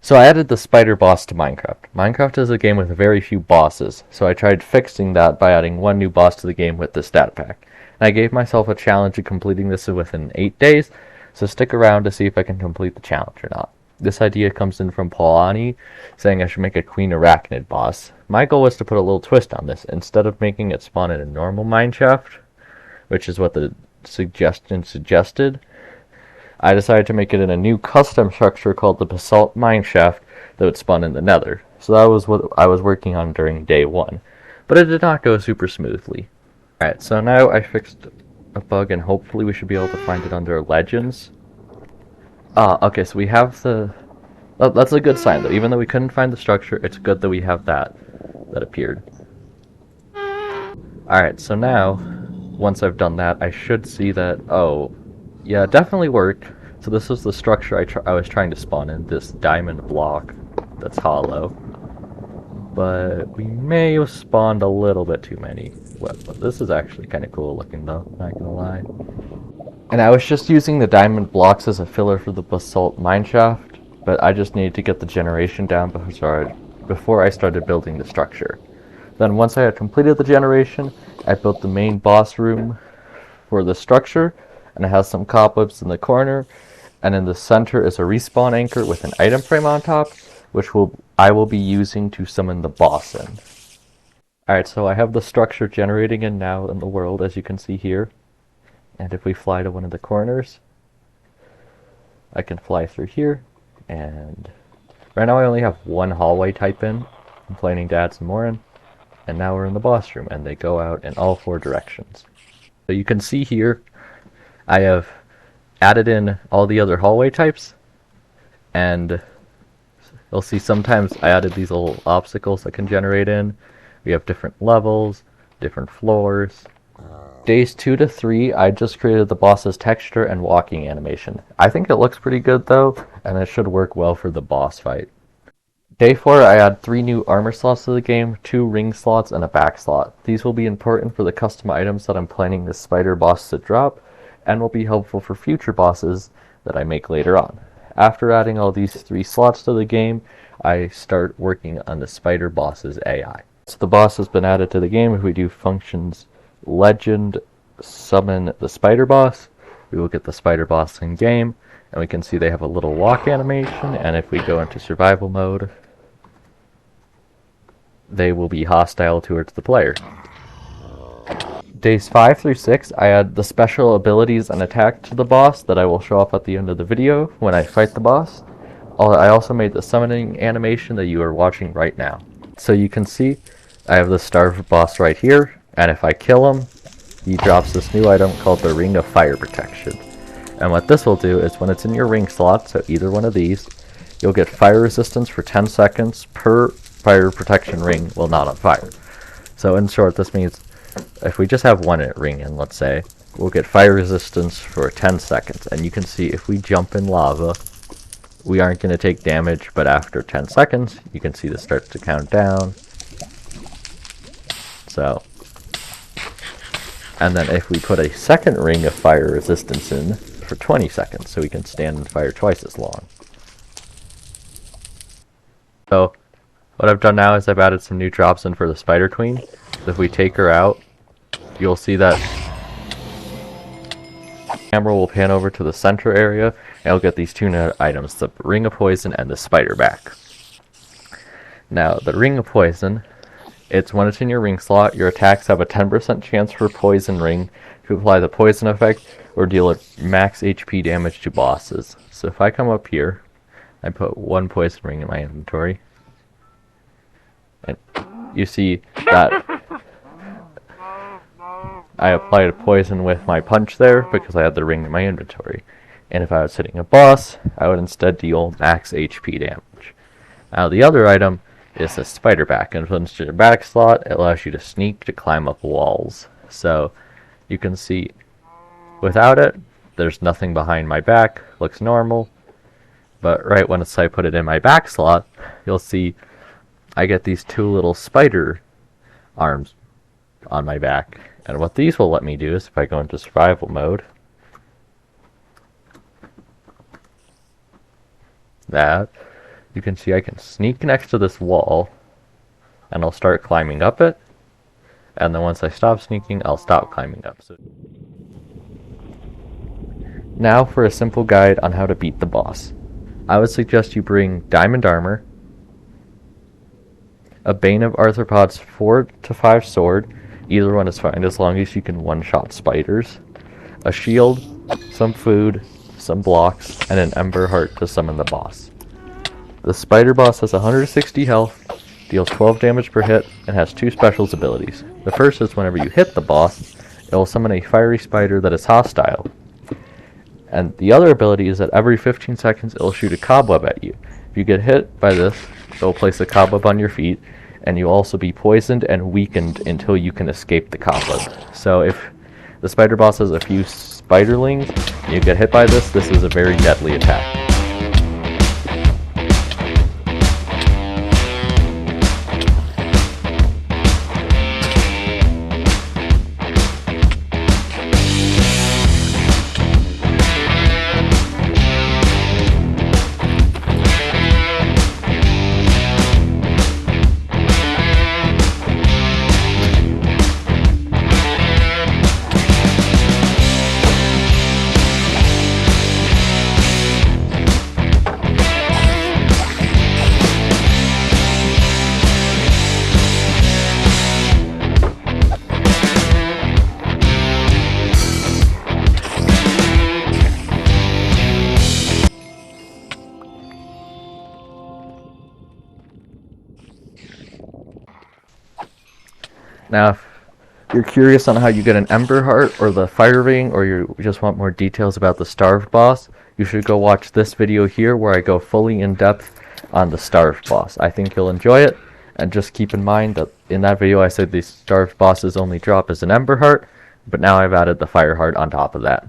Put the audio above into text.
So I added the spider boss to Minecraft. Minecraft is a game with very few bosses, so I tried fixing that by adding one new boss to the game with this Datapack. And I gave myself a challenge of completing this within 8 days, so stick around to see if I can complete the challenge or not. This idea comes in from Paulani, saying I should make a Queen Arachnid boss. My goal was to put a little twist on this. Instead of making it spawn in a normal mineshaft, which is what the suggestion suggested, I decided to make it in a new custom structure called the Basalt Mineshaft that would spawn in the Nether. So that was what I was working on during day 1. But it did not go super smoothly. Alright, so now I fixed a bug and hopefully we should be able to find it under Legends. Okay, so we have the... that's a good sign though. Even though we couldn't find the structure, it's good that we have that appeared. Alright, so now, once I've done that, I should see that, oh, yeah, it definitely worked. So this was the structure I was trying to spawn in, this diamond block that's hollow. But we may have spawned a little bit too many. Well, this is actually kind of cool looking though, not gonna lie. And I was just using the diamond blocks as a filler for the basalt mineshaft, but I just needed to get the generation down before I started building the structure. Then once I had completed the generation, I built the main boss room for the structure, and it has some cobwebs in the corner, and in the center is a respawn anchor with an item frame on top, which I will be using to summon the boss in. Alright, so I have the structure generating in now in the world, as you can see here. And if we fly to one of the corners, I can fly through here, and right now I only have one hallway type in. I'm planning to add some more in, and now we're in the boss room, and they go out in all 4 directions. So you can see here, I have added in all the other hallway types, and you'll see sometimes I added these little obstacles that can generate in. We have different levels, different floors. Days 2 to 3, I just created the boss's texture and walking animation. I think it looks pretty good though, and it should work well for the boss fight. Day 4, I add 3 new armor slots to the game, 2 ring slots, and a back slot. These will be important for the custom items that I'm planning this spider boss to drop, and will be helpful for future bosses that I make later on. After adding all these 3 slots to the game, I start working on the spider boss's AI. So the boss has been added to the game. If we do functions legend summon the spider boss, we will get the spider boss in game, and we can see they have a little walk animation, and if we go into survival mode, they will be hostile towards the player. Days 5 through 6, I add the special abilities and attack to the boss that I will show off at the end of the video when I fight the boss. I also made the summoning animation that you are watching right now. So you can see I have the starved boss right here, and if I kill him, he drops this new item called the Ring of Fire Protection. And what this will do is when it's in your ring slot, so either one of these, you'll get fire resistance for 10 seconds per fire protection ring while not on fire. So in short, this means if we just have one ring in, let's say, we'll get fire resistance for 10 seconds. And you can see if we jump in lava, we aren't going to take damage, but after 10 seconds, you can see this starts to count down. So, and then if we put a second ring of fire resistance in for 20 seconds, so we can stand in fire twice as long. So, what I've done now is I've added some new drops in for the Spider Queen. So if we take her out, you'll see that the camera will pan over to the center area, and you'll get these 2 items, the Ring of Poison and the Spider Back. Now, the Ring of Poison, it's when it's in your ring slot, your attacks have a 10% chance for poison ring to apply the poison effect or deal a max HP damage to bosses. So if I come up here, I put 1 poison ring in my inventory, and you see that I applied a poison with my punch there because I had the ring in my inventory. And if I was hitting a boss, I would instead deal max HP damage. Now the other item is the spider back, and when it's in your back slot, it allows you to sneak to climb up walls. So you can see without it, there's nothing behind my back, looks normal. But right when I put it in my back slot, you'll see I get these 2 little spider arms on my back. And what these will let me do is if I go into survival mode, you can see I can sneak next to this wall, and I'll start climbing up it, and then once I stop sneaking, I'll stop climbing up. So now for a simple guide on how to beat the boss. I would suggest you bring diamond armor, a Bane of Arthropods 4 to 5 sword, either one is fine as long as you can one-shot spiders, a shield, some food, some blocks, and an ember heart to summon the boss. The spider boss has 160 health, deals 12 damage per hit, and has 2 specials abilities. The first is whenever you hit the boss, it will summon a fiery spider that is hostile. And the other ability is that every 15 seconds it will shoot a cobweb at you. If you get hit by this, it will place a cobweb on your feet, and you'll also be poisoned and weakened until you can escape the cobweb. So if the spider boss has a few spiderlings, and you get hit by this is a very deadly attack. Now, if you're curious on how you get an Ember Heart or the Fire Ring, or you just want more details about the Starved boss, you should go watch this video here where I go fully in depth on the Starved boss. I think you'll enjoy it, and just keep in mind that in that video I said the Starved boss's only drop is an Ember Heart, but now I've added the Fire Heart on top of that.